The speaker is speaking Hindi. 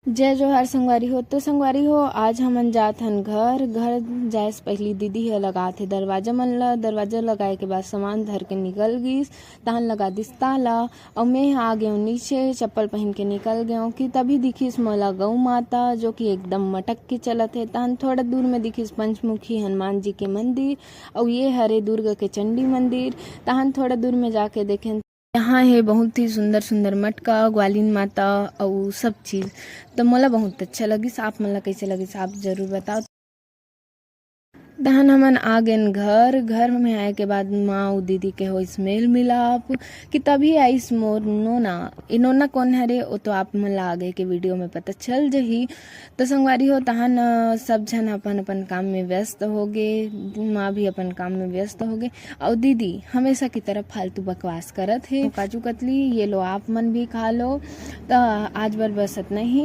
जय जोहार संगवारी हो। तो संगवारी हो, आज हमन जात हन घर जाए से पहली दीदी ह लगाथे दरवाजा मन ला। दरवाजा लगाए के बाद सामान धर के निकल गिस, तहन लगा दिस ताला। और मैं आ गयो नीचे, चप्पल पहन के निकल गयो कि तभी दिखिस मोला गौ माता जो कि एकदम मटक के चलत है। तहन थोड़ा दूर में दिखिस पंचमुखी हनुमान जी के मंदिर और ये हरे दुर्गा के चंडी मंदिर। तहन थोड़ा दूर में जाके देखें, यहाँ है बहुत ही सुंदर सुंदर मटका, ग्वालिन माता और सब चीज़। तो मोला बहुत अच्छा लगिस। आप मन ला कैसे लगिस आप जरूर बताओ। तहन हमन आ गए घर में आए के बाद माँ और दीदी के हो स्मेल मिलाप कि तभी आइस मोर नोना। ये नोना कौन हरे वो तो आप मन ला आगे के वीडियो में पता चल जही। तो संगवारी हो, तहन सब जन अपन अपन काम में व्यस्त हो गए। माँ भी अपन काम में व्यस्त हो गए और दीदी हमेशा की तरह फालतू बकवास करत है। काजू कतली ये लो, आप मन भी खा लो। तो आज बार बस इतना ही।